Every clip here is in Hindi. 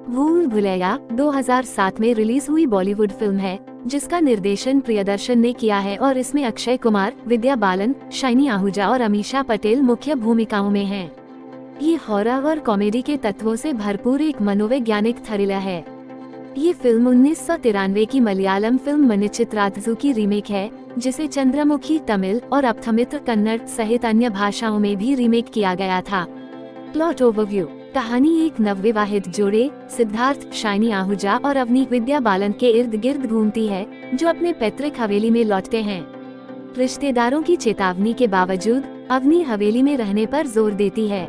भूल भुलैया 2007 में रिलीज हुई बॉलीवुड फिल्म है जिसका निर्देशन प्रियदर्शन ने किया है और इसमें अक्षय कुमार, विद्या बालन, शाइनी आहूजा और अमीषा पटेल मुख्य भूमिकाओं में हैं। ये हॉरर और कॉमेडी के तत्वों से भरपूर एक मनोवैज्ञानिक थ्रिलर है। ये फिल्म 1993 की मलयालम फिल्म मनिचित्राथु की रीमेक है, जिसे चंद्रमुखी तमिल और अपथमित्र कन्नड़ सहित अन्य भाषाओं में भी रीमेक किया गया था। Plot overview. कहानी एक नवविवाहित जोड़े सिद्धार्थ, शाइनी आहूजा और अवनी विद्या बालन के इर्द गिर्द घूमती है, जो अपने पैतृक हवेली में लौटते हैं। रिश्तेदारों की चेतावनी के बावजूद अवनी हवेली में रहने पर जोर देती है।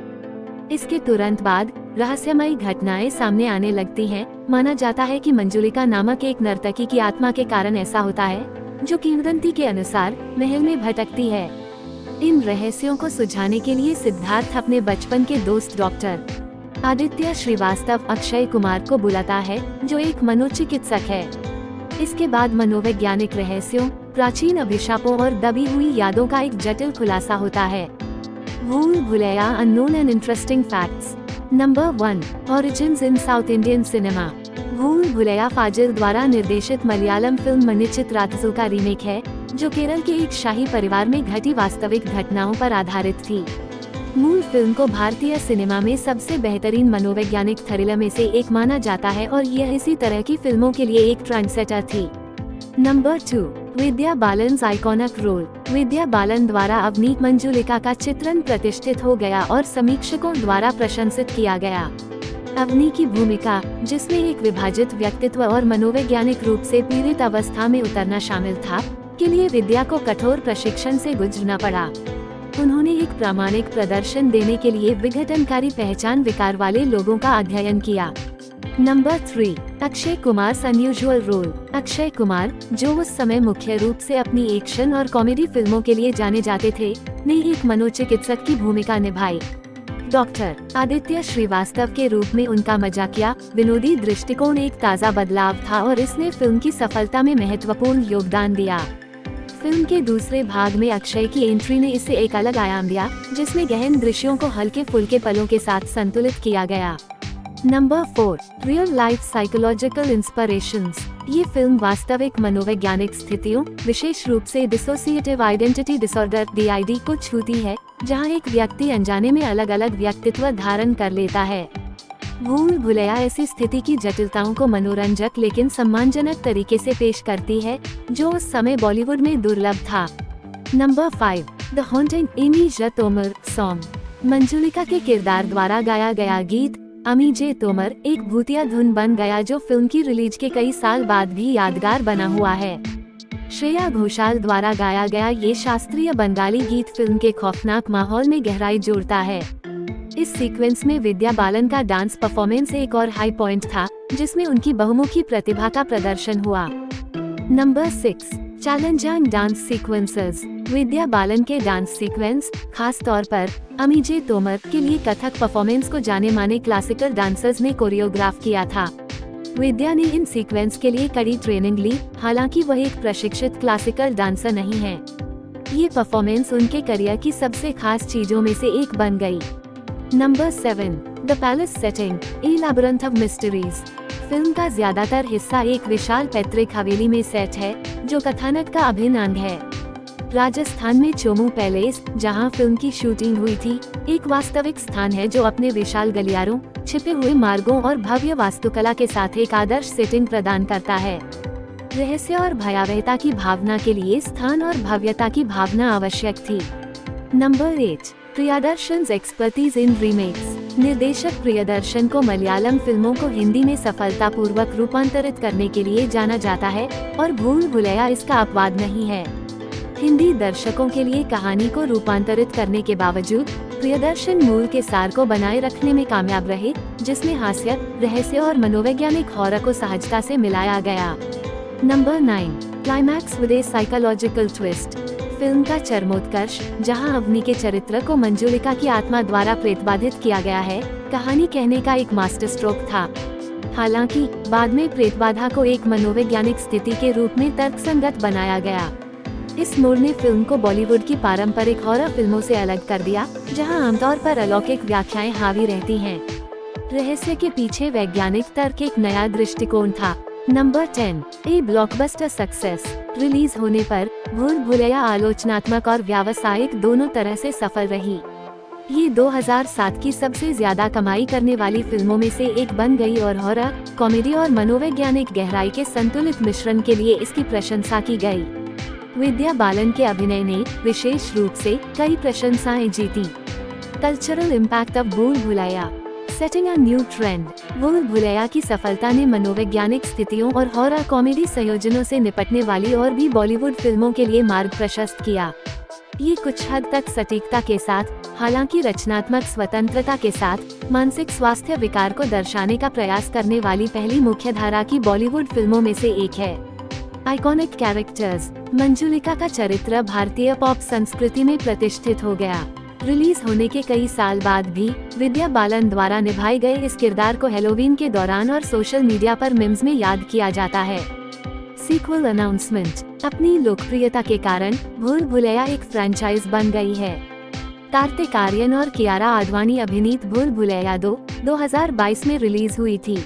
इसके तुरंत बाद रहस्यमयी घटनाएं सामने आने लगती हैं। माना जाता है कि मंजुलिका नामक एक नर्तकी की आत्मा के कारण ऐसा होता है, जो किंवदंती के अनुसार महल में भटकती है। इन रहस्यों को सुलझाने के लिए सिद्धार्थ अपने बचपन के दोस्त डॉक्टर आदित्य श्रीवास्तव अक्षय कुमार को बुलाता है, जो एक मनोचिकित्सक है। इसके बाद मनोवैज्ञानिक रहस्यों, प्राचीन अभिशापों और दबी हुई यादों का एक जटिल खुलासा होता है। भूल Bhulaiyaa unknown and interesting facts. Number 1, origins in south Indian cinema. भूल भुलैया फाजिल द्वारा निर्देशित मलयालम फिल्म मनिचित्राथु का रीमेक है, जो केरल के एक शाही परिवार में घटी वास्तविक घटनाओं पर आधारित थी। मूल फिल्म को भारतीय सिनेमा में सबसे बेहतरीन मनोवैज्ञानिक थ्रिलर में से एक माना जाता है और यह इसी तरह की फिल्मों के लिए एक ट्रेंडसेटर थी। Number 2, Vidya Balan iconic role. Vidya Balan द्वारा अवनी मंजुलिका का चित्रण प्रतिष्ठित हो गया और समीक्षकों द्वारा प्रशंसित किया गया। अवनी की भूमिका, जिसमें एक विभाजित व्यक्तित्व और मनोवैज्ञानिक रूप से पीड़ित अवस्था में उतरना शामिल था, के लिए विद्या को कठोर प्रशिक्षण से गुजरना पड़ा। उन्होंने एक प्रामाणिक प्रदर्शन देने के लिए विघटनकारी पहचान विकार वाले लोगों का अध्ययन किया। Number 3, Akshay Kumar unusual role. Akshay Kumar, जो उस समय मुख्य रूप से अपनी एक्शन और कॉमेडी फिल्मों के लिए जाने जाते थे, ने एक मनोचिकित्सक की भूमिका निभाई। डॉक्टर आदित्य श्रीवास्तव के रूप में उनका मजाकिया, विनोदी दृष्टिकोण एक ताज़ा बदलाव था और इसने फिल्म की सफलता में महत्वपूर्ण योगदान दिया। फिल्म के दूसरे भाग में अक्षय की एंट्री ने इसे एक अलग आयाम दिया, जिसमें गहन दृश्यों को हल्के फुल्के पलों के साथ संतुलित किया गया। Number 4, real life psychological inspirations. ये फिल्म वास्तविक मनोवैज्ञानिक स्थितियों, विशेष रूप से डिसोसिएटिव आइडेंटिटी डिसऑर्डर (DID) को छूती है, जहां एक व्यक्ति अनजाने में अलग अलग व्यक्तित्व धारण कर लेता है। भूल भुलैया ऐसी स्थिति की जटिलताओं को मनोरंजक लेकिन सम्मानजनक तरीके से पेश करती है, जो उस समय बॉलीवुड में दुर्लभ था। Number 5, the haunting Ami Je Tomar song. Manjulika के किरदार द्वारा गाया गया गीत अमी जे तोमर एक भूतिया धुन बन गया, जो फिल्म की रिलीज के कई साल बाद भी यादगार बना हुआ है। श्रेया घोषाल द्वारा गाया गया ये शास्त्रीय बंगाली गीत फिल्म के खौफनाक माहौल में गहराई जोड़ता है। इस सीक्वेंस में विद्या बालन का डांस परफॉर्मेंस एक और हाई पॉइंट था, जिसमें उनकी बहुमुखी प्रतिभा का प्रदर्शन हुआ। Number 6, challenging dance sequences. Vidya Balan के डांस सीक्वेंस, खास तौर पर अमी जे तोमर के लिए कथक परफॉर्मेंस को जाने माने क्लासिकल डांसर्स ने कोरियोग्राफ किया था। विद्या ने इन सीक्वेंस के लिए कड़ी ट्रेनिंग ली, हालांकि वह एक प्रशिक्षित क्लासिकल डांसर नहीं है। ये परफॉर्मेंस उनके करियर की सबसे खास चीजों में से एक बन गई। Number 7, the palace setting, A labyrinth of mysteries. Film का ज्यादातर हिस्सा एक विशाल पैतृक हवेली में सेट है, जो कथानक का अभिन्न अंग है। राजस्थान में चोमू पैलेस, जहां फिल्म की शूटिंग हुई थी, एक वास्तविक स्थान है जो अपने विशाल गलियारों, छिपे हुए मार्गों और भव्य वास्तुकला के साथ एक आदर्श सेटिंग प्रदान करता है। रहस्य और भयावहता की भावना के लिए स्थान और भव्यता की भावना आवश्यक थी। Number 8, Priyadarshan expertise in remakes. निर्देशक प्रियदर्शन को मलयालम फिल्मों को हिंदी में सफलतापूर्वक रूपांतरित करने के लिए जाना जाता है और भूल भुलैया इसका अपवाद नहीं है। हिंदी दर्शकों के लिए कहानी को रूपांतरित करने के बावजूद प्रियदर्शन मूल के सार को बनाए रखने में कामयाब रहे, जिसमें हास्य, रहस्य और मनोवैज्ञानिक हॉरर को सहजता से मिलाया गया। Number 9, climax with A psychological twist. Film का चरमोत्कर्ष, जहां अवनी के चरित्र को मंजुलिका की आत्मा द्वारा प्रेतबाधित किया गया है, कहानी कहने का एक मास्टर स्ट्रोक था। हालांकि बाद में प्रेतबाधा को एक मनोवैज्ञानिक स्थिति के रूप में तर्कसंगत बनाया गया। इस मोड़ ने फिल्म को बॉलीवुड की पारंपरिक हॉरर फिल्मों से अलग कर दिया, जहां आमतौर पर अलौकिक व्याख्याएं हावी रहती हैं। रहस्य के पीछे वैज्ञानिक तर्क एक नया दृष्टिकोण था। नंबर 10, ए ब्लॉकबस्टर सक्सेस। रिलीज होने पर भूल भुलैया आलोचनात्मक और व्यावसायिक दोनों तरह से सफल रही। ये 2007 की सबसे ज्यादा कमाई करने वाली फिल्मों में से एक बन गई और हॉरर, कॉमेडी और मनोवैज्ञानिक गहराई के संतुलित मिश्रण के लिए इसकी प्रशंसा की गई। विद्या बालन के अभिनय ने विशेष रूप से कई प्रशंसाएं जीती। कल्चरल इम्पैक्ट ऑफ भूल Bhulaiyaa. Setting a new trend. भूल भुलैया की सफलता ने मनोवैज्ञानिक स्थितियों और हॉरर कॉमेडी संयोजनों से निपटने वाली और भी बॉलीवुड फिल्मों के लिए मार्ग प्रशस्त किया। ये कुछ हद तक सटीकता के साथ, हालांकि रचनात्मक स्वतंत्रता के साथ, मानसिक स्वास्थ्य विकार को दर्शाने का प्रयास करने वाली पहली मुख्यधारा की बॉलीवुड फिल्मों में से एक है। Iconic characters. मंजुलिका का चरित्र भारतीय पॉप संस्कृति में प्रतिष्ठित हो गया। रिलीज होने के कई साल बाद भी विद्या बालन द्वारा निभाए गए इस किरदार को हैलोवीन के दौरान और सोशल मीडिया पर मीम्स में याद किया जाता है। Sequel announcement. अपनी लोकप्रियता के कारण भूल भुलैया एक फ्रेंचाइज बन गई है। कार्तिक आर्यन और कियारा आडवाणी अभिनीत भूल भुलैया 2 2022 में रिलीज हुई थी।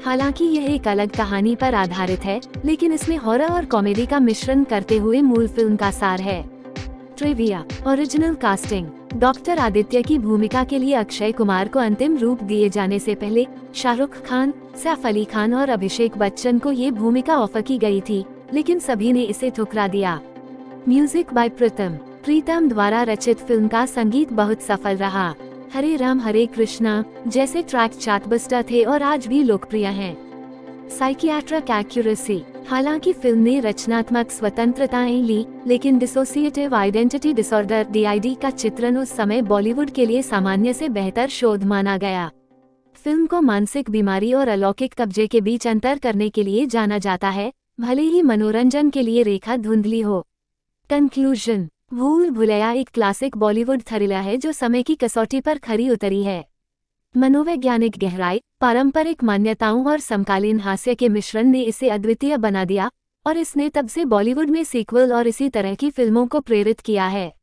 हालांकि यह एक अलग कहानी पर आधारित है, लेकिन इसमें हॉरर और कॉमेडी का मिश्रण करते हुए मूल फिल्म का सार है। Trivia. Original casting. Doctor Aditya की भूमिका के लिए अक्षय कुमार को अंतिम रूप दिए जाने से पहले शाहरुख खान, सैफ अली खान और अभिषेक बच्चन को ये भूमिका ऑफर की गई थी, लेकिन सभी ने इसे ठुकरा दिया। म्यूजिक बाय प्रीतम द्वारा रचित फिल्म का संगीत बहुत सफल रहा। हरे राम हरे कृष्णा जैसे ट्रैक चार्टबस्टर थे और आज भी लोकप्रिय हैं। Psychiatric accuracy. हालांकि फिल्म ने रचनात्मक स्वतंत्रताएं ली, लेकिन डिसोसिएटिव आइडेंटिटी डिसऑर्डर (DID) का चित्रण उस समय बॉलीवुड के लिए सामान्य से बेहतर शोध माना गया। फिल्म को मानसिक बीमारी और अलौकिक कब्जे के बीच अंतर करने के लिए जाना जाता है, भले ही मनोरंजन के लिए रेखा धुंधली हो। कंक्लूजन। भूल भुलैया एक क्लासिक बॉलीवुड थ्रिलर है जो समय की कसौटी पर खरी उतरी है। मनोवैज्ञानिक गहराई, पारंपरिक मान्यताओं और समकालीन हास्य के मिश्रण ने इसे अद्वितीय बना दिया और इसने तब से बॉलीवुड में सीक्वल और इसी तरह की फिल्मों को प्रेरित किया है।